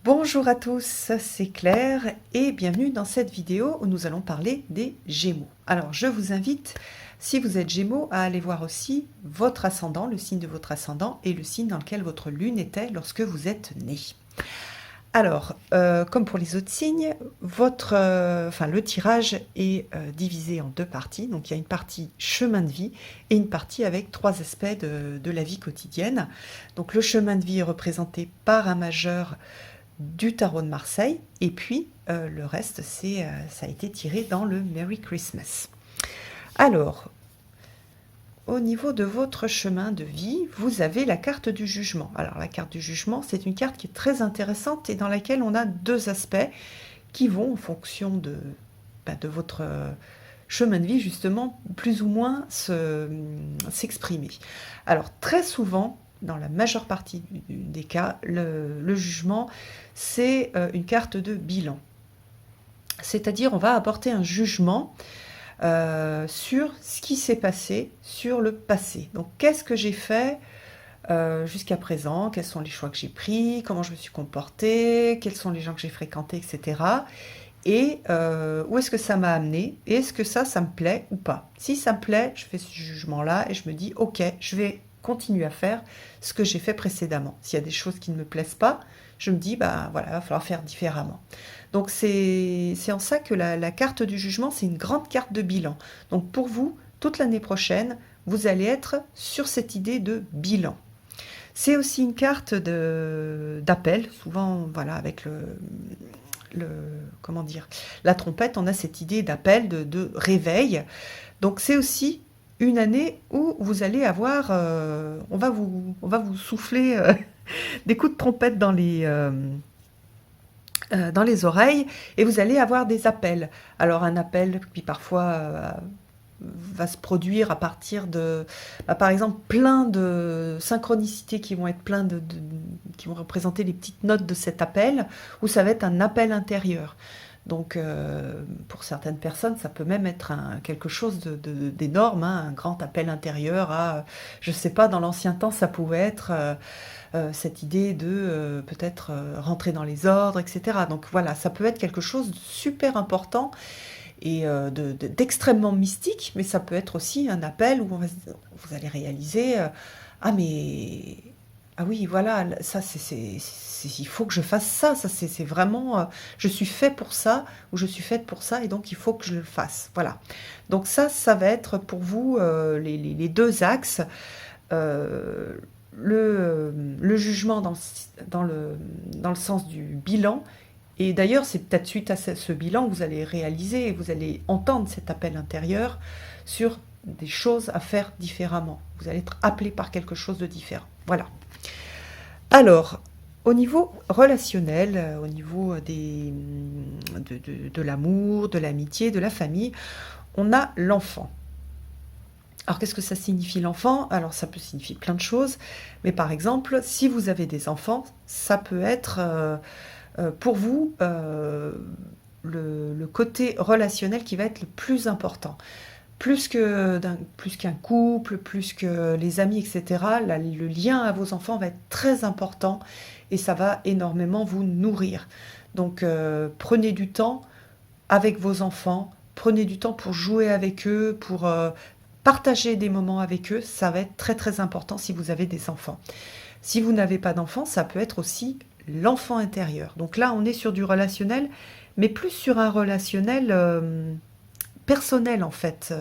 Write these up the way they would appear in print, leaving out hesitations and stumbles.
Bonjour à tous, c'est Claire et bienvenue dans cette vidéo où nous allons parler des Gémeaux. Alors je vous invite, si vous êtes Gémeaux, à aller voir aussi votre ascendant, le signe de votre ascendant et le signe dans lequel votre lune était lorsque vous êtes né. Alors, comme pour les autres signes, le tirage est divisé en deux parties. Donc il y a une partie chemin de vie et une partie avec trois aspects de la vie quotidienne. Donc le chemin de vie est représenté par un majeur du tarot de Marseille, et puis le reste, ça a été tiré dans le Merry Christmas. Alors, au niveau de votre chemin de vie, vous avez la carte du jugement. Alors la carte du jugement, c'est une carte qui est très intéressante et dans laquelle on a deux aspects qui vont, en fonction de votre chemin de vie, justement, plus ou moins s'exprimer. Alors très souvent, dans la majeure partie des cas, le jugement, c'est une carte de bilan. C'est-à-dire, on va apporter un jugement sur ce qui s'est passé, sur le passé. Donc, qu'est-ce que j'ai fait jusqu'à présent? Quels sont les choix que j'ai pris? Comment je me suis comportée? Quels sont les gens que j'ai fréquentés, etc. Et où est-ce que ça m'a amené? Et est-ce que ça me plaît ou pas? Si ça me plaît, je fais ce jugement-là et je me dis, ok, je vais continuer à faire ce que j'ai fait précédemment. S'il y a des choses qui ne me plaisent pas, je me dis, bah voilà, il va falloir faire différemment. Donc c'est en ça que la carte du jugement, c'est une grande carte de bilan. Donc pour vous, toute l'année prochaine, vous allez être sur cette idée de bilan. C'est aussi une carte d'appel, souvent voilà, avec comment dire, la trompette, on a cette idée d'appel, de réveil. Donc c'est aussi une année où vous allez avoir, on va vous souffler des coups de trompette dans les oreilles et vous allez avoir des appels. Alors un appel qui parfois va se produire à partir de, par exemple, plein de synchronicités qui vont être qui vont représenter les petites notes de cet appel, ou ça va être un appel intérieur. Donc, pour certaines personnes, ça peut même être quelque chose d'énorme, hein, un grand appel intérieur à, je sais pas, dans l'ancien temps, ça pouvait être cette idée de peut-être rentrer dans les ordres, etc. Donc voilà, ça peut être quelque chose de super important et d'extrêmement mystique, mais ça peut être aussi un appel où vous allez réaliser ah mais ah oui voilà ça il faut que je fasse ça c'est vraiment je suis fait pour ça ou je suis faite pour ça et donc il faut que je le fasse, voilà. Donc ça va être pour vous les deux axes, euh, le jugement dans le sens du bilan. Et d'ailleurs, c'est peut-être suite à ce bilan que vous allez réaliser, vous allez entendre cet appel intérieur sur des choses à faire différemment. Vous allez être appelé par quelque chose de différent. Voilà. Alors, au niveau relationnel, au niveau de l'amour, de l'amitié, de la famille, on a l'enfant. Alors, qu'est-ce que ça signifie l'enfant? Alors, ça peut signifier plein de choses, mais par exemple, si vous avez des enfants, ça peut être pour vous le côté relationnel qui va être le plus important. Plus qu'un couple, plus que les amis, etc. Le lien à vos enfants va être très important et ça va énormément vous nourrir. Donc prenez du temps avec vos enfants, prenez du temps pour jouer avec eux, pour partager des moments avec eux. Ça va être très très important si vous avez des enfants. Si vous n'avez pas d'enfants, ça peut être aussi l'enfant intérieur. Donc là, on est sur du relationnel, mais plus sur un relationnel personnel en fait,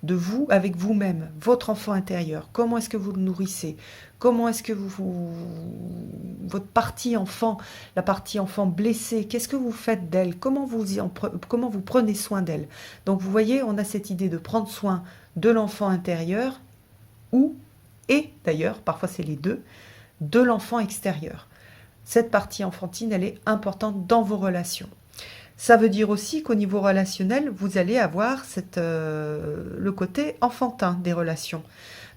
de vous avec vous-même, votre enfant intérieur. Comment est-ce que vous le nourrissez? Comment est-ce que votre partie enfant, la partie enfant blessée, qu'est-ce que vous faites d'elle? Comment vous prenez soin d'elle? Donc vous voyez, on a cette idée de prendre soin de l'enfant intérieur et d'ailleurs, parfois c'est les deux, de l'enfant extérieur. Cette partie enfantine, elle est importante dans vos relations. Ça veut dire aussi qu'au niveau relationnel, vous allez avoir le côté enfantin des relations.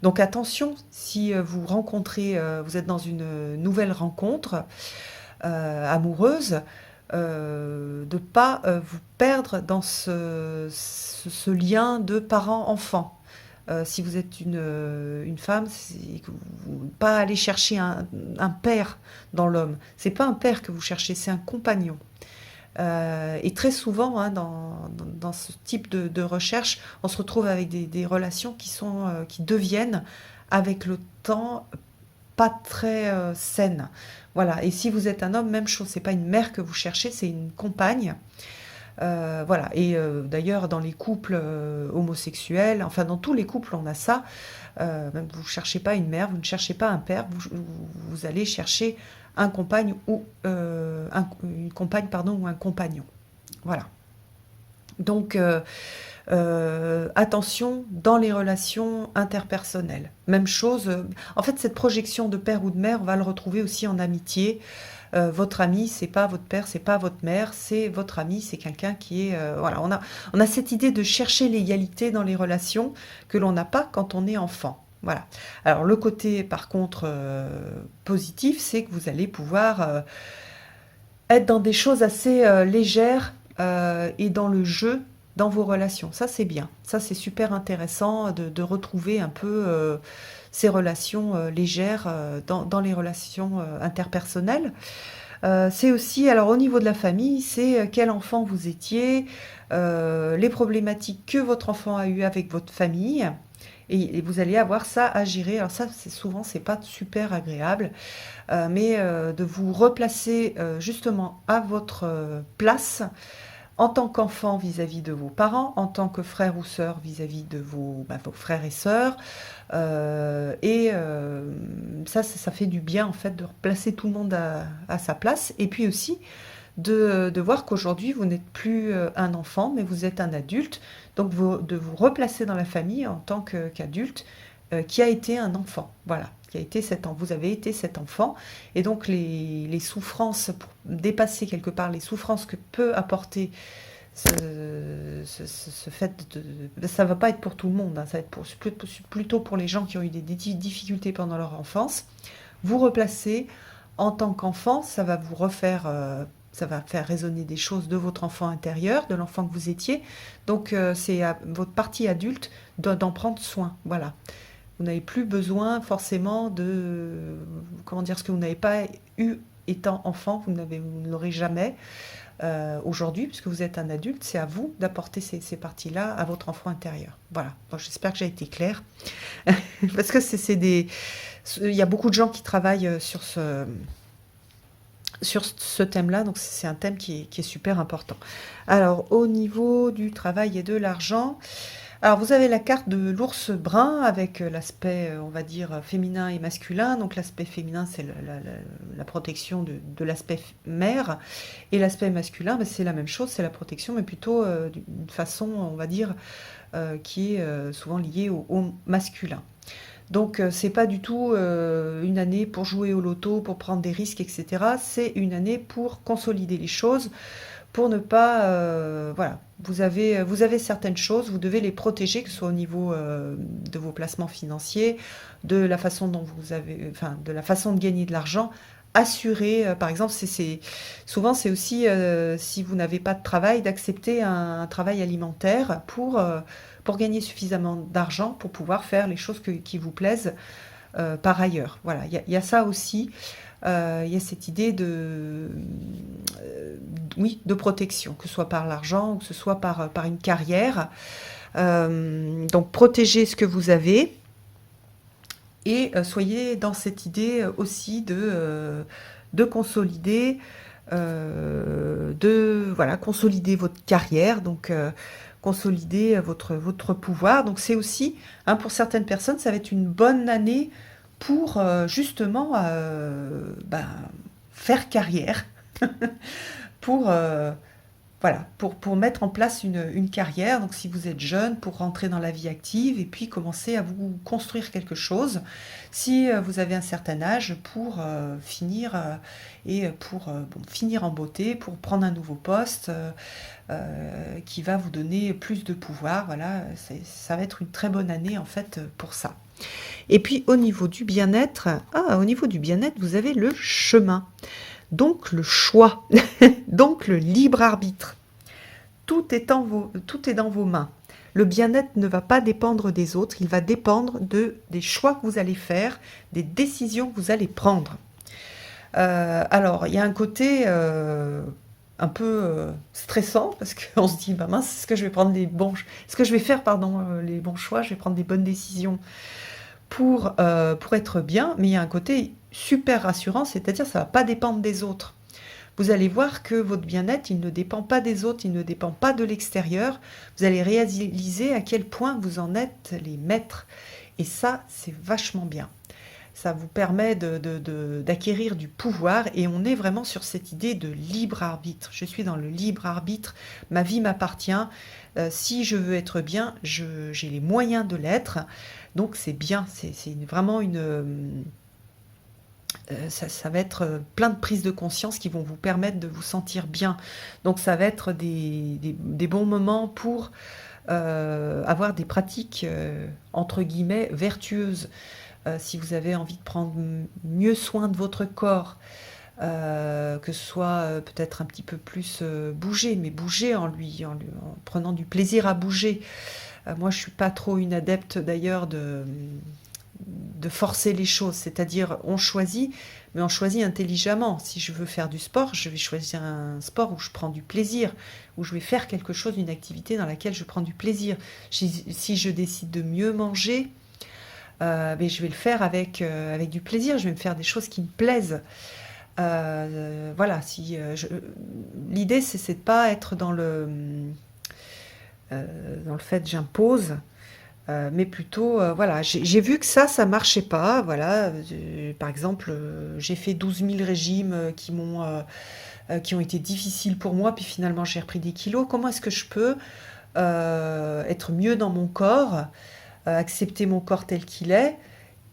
Donc attention, si vous rencontrez, vous êtes dans une nouvelle rencontre amoureuse, de ne pas vous perdre dans ce lien de parent-enfant. si vous êtes une femme, pas aller chercher un père dans l'homme. C'est pas un père que vous cherchez, c'est un compagnon. Et très souvent, hein, dans ce type de recherche, on se retrouve avec des relations qui deviennent, avec le temps, pas très saines. Voilà. Et si vous êtes un homme, même chose, c'est pas une mère que vous cherchez, c'est une compagne. Voilà. Et d'ailleurs, dans les couples homosexuels, enfin dans tous les couples, on a ça. Même vous ne cherchez pas une mère, vous ne cherchez pas un père, vous allez chercher un compagne ou une compagne, pardon, ou un compagnon. Voilà. Donc attention dans les relations interpersonnelles. Même chose. En fait, cette projection de père ou de mère, on va le retrouver aussi en amitié. Votre ami, c'est pas votre père, c'est pas votre mère, c'est votre ami, c'est quelqu'un qui est... voilà, on a cette idée de chercher l'égalité dans les relations que l'on n'a pas quand on est enfant. Voilà. Alors le côté, par contre, positif, c'est que vous allez pouvoir être dans des choses assez légères et dans le jeu dans vos relations. Ça, c'est bien. Ça, c'est super intéressant de retrouver un peu ces relations légères dans les relations interpersonnelles. C'est aussi, alors au niveau de la famille, c'est quel enfant vous étiez, les problématiques que votre enfant a eues avec votre famille, et vous allez avoir ça à gérer. Alors ça, souvent, c'est pas super agréable, mais de vous replacer justement à votre place en tant qu'enfant vis-à-vis de vos parents, en tant que frère ou sœur vis-à-vis de vos frères et sœurs. Ça fait du bien en fait de replacer tout le monde à sa place. Et puis aussi de voir qu'aujourd'hui vous n'êtes plus un enfant, mais vous êtes un adulte. Donc de vous replacer dans la famille en tant qu'adulte qui a été un enfant. Voilà. Vous avez été cet enfant, et donc les souffrances, pour dépasser quelque part les souffrances que peut apporter ce fait ça va pas être pour tout le monde, hein, ça va être plutôt pour les gens qui ont eu des difficultés pendant leur enfance. Vous replacer en tant qu'enfant, ça va vous refaire, ça va faire résonner des choses de votre enfant intérieur, de l'enfant que vous étiez. Donc c'est à votre partie adulte d'en prendre soin. Voilà. Vous n'avez plus besoin forcément comment dire, ce que vous n'avez pas eu étant enfant, vous ne l'aurez jamais aujourd'hui, puisque vous êtes un adulte. C'est à vous d'apporter ces parties-là à votre enfant intérieur. Voilà. Bon, j'espère que j'ai été claire. Parce que il y a beaucoup de gens qui travaillent sur ce thème-là, donc c'est un thème qui est super important. Alors, au niveau du travail et de l'argent, alors vous avez la carte de l'ours brun avec l'aspect, on va dire, féminin et masculin. Donc l'aspect féminin, c'est la protection de l'aspect mère, et l'aspect masculin, c'est la même chose, c'est la protection, mais plutôt d'une façon, on va dire, qui est souvent liée au masculin. Donc c'est pas du tout une année pour jouer au loto, pour prendre des risques, etc. C'est une année pour consolider les choses, pour ne pas... voilà, vous avez certaines choses, vous devez les protéger, que ce soit au niveau de vos placements financiers, de la façon dont de la façon de gagner de l'argent. Assurer, par exemple, souvent c'est aussi, si vous n'avez pas de travail, d'accepter un travail alimentaire pour gagner suffisamment d'argent pour pouvoir faire les choses qui vous plaisent par ailleurs. Voilà, il y a ça aussi. Il y a cette idée de protection, que ce soit par l'argent ou que ce soit par une carrière. Donc protégez ce que vous avez, et soyez dans cette idée aussi de consolider, consolider votre carrière, donc consolider votre pouvoir. Donc c'est aussi, hein, pour certaines personnes, ça va être une bonne année pour justement faire carrière, pour mettre en place une carrière. Donc si vous êtes jeune, pour rentrer dans la vie active et puis commencer à vous construire quelque chose. Si vous avez un certain âge, pour finir finir en beauté, pour prendre un nouveau poste qui va vous donner plus de pouvoir. Voilà, ça va être une très bonne année en fait pour ça. Et puis au niveau du bien-être, vous avez le chemin, donc le choix, donc le libre arbitre. Tout est dans vos mains. Le bien-être ne va pas dépendre des autres, il va dépendre des choix que vous allez faire, des décisions que vous allez prendre. Alors, il y a un côté un peu stressant parce qu'on se dit, bah mince, est-ce que je vais prendre est-ce que je vais faire, pardon, les bons choix, je vais prendre des bonnes décisions pour être bien, mais il y a un côté super rassurant, c'est-à-dire ça ne va pas dépendre des autres. Vous allez voir que votre bien-être, il ne dépend pas des autres, il ne dépend pas de l'extérieur. Vous allez réaliser à quel point vous en êtes les maîtres. Et ça, c'est vachement bien. Ça vous permet d'acquérir du pouvoir et on est vraiment sur cette idée de libre arbitre. Je suis dans le libre arbitre, ma vie m'appartient. Si je veux être bien, j'ai les moyens de l'être. Donc c'est bien, c'est vraiment ça va être plein de prises de conscience qui vont vous permettre de vous sentir bien. Donc ça va être des bons moments pour avoir des pratiques entre guillemets vertueuses. Si vous avez envie de prendre mieux soin de votre corps, que ce soit peut-être un petit peu plus bouger, mais bouger en prenant du plaisir à bouger. Moi, je suis pas trop une adepte d'ailleurs de forcer les choses, c'est-à-dire on choisit, mais on choisit intelligemment. Si je veux faire du sport, je vais choisir un sport où je prends du plaisir, où je vais faire quelque chose, une activité dans laquelle je prends du plaisir. Si je décide de mieux manger, mais je vais le faire avec du plaisir, je vais me faire des choses qui me plaisent. Voilà, l'idée c'est de pas être dans le fait j'impose, mais plutôt, voilà, j'ai vu que ça marchait pas, voilà. Par exemple, j'ai fait 12 000 régimes qui ont été difficiles pour moi, puis finalement j'ai repris des kilos. Comment est-ce que je peux être mieux dans mon corps, accepter mon corps tel qu'il est,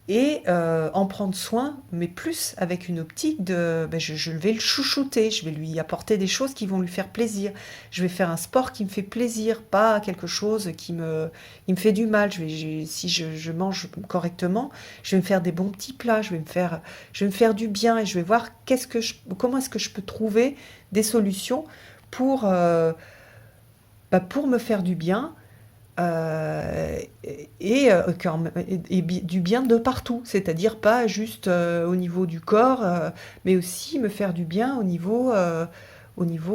et en prendre soin, mais plus avec une optique de je vais le chouchouter, je vais lui apporter des choses qui vont lui faire plaisir. Je vais faire un sport qui me fait plaisir, pas quelque chose qui me fait du mal. Si je mange correctement, je vais me faire des bons petits plats, je vais me faire du bien et je vais voir comment est-ce que je peux trouver des solutions pour me faire du bien. Et du bien de partout, c'est-à-dire pas juste au niveau du corps, mais aussi me faire du bien au niveau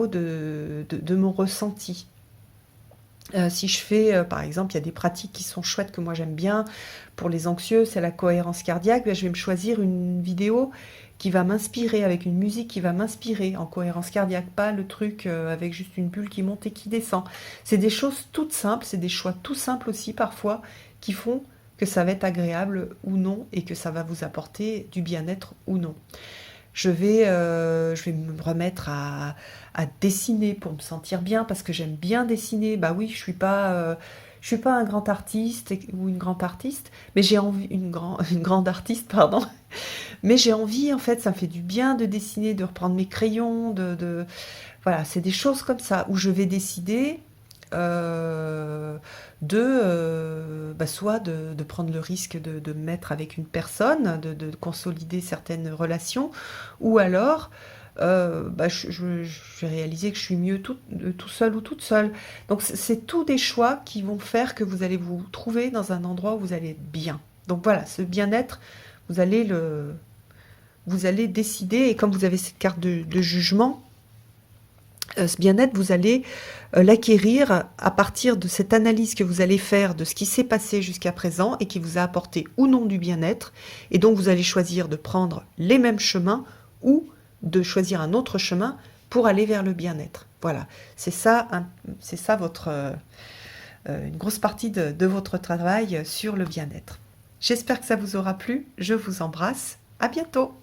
de mon ressenti. Si je fais, par exemple, il y a des pratiques qui sont chouettes que moi j'aime bien, pour les anxieux, c'est la cohérence cardiaque, je vais me choisir une vidéo qui va m'inspirer, avec une musique qui va m'inspirer en cohérence cardiaque, pas le truc avec juste une bulle qui monte et qui descend. C'est des choses toutes simples, c'est des choix tout simples aussi parfois, qui font que ça va être agréable ou non, et que ça va vous apporter du bien-être ou non. Je vais me remettre à dessiner pour me sentir bien, parce que j'aime bien dessiner. Bah oui, je suis pas un grand artiste ou une grande artiste, mais j'ai envie, une grande artiste, pardon. Mais j'ai envie, en fait, ça me fait du bien de dessiner, de reprendre mes crayons, voilà, c'est des choses comme ça, où je vais décider soit de prendre le risque de me mettre avec une personne, de consolider certaines relations, ou alors je vais réaliser que je suis mieux tout seul ou toute seule. Donc c'est tous des choix qui vont faire que vous allez vous trouver dans un endroit où vous allez être bien. Donc voilà, ce bien-être, vous allez décider, et comme vous avez cette carte de jugement, ce bien-être, vous allez l'acquérir à partir de cette analyse que vous allez faire de ce qui s'est passé jusqu'à présent et qui vous a apporté ou non du bien-être. Et donc, vous allez choisir de prendre les mêmes chemins ou de choisir un autre chemin pour aller vers le bien-être. Voilà, c'est ça une grosse partie de votre travail sur le bien-être. J'espère que ça vous aura plu. Je vous embrasse. À bientôt.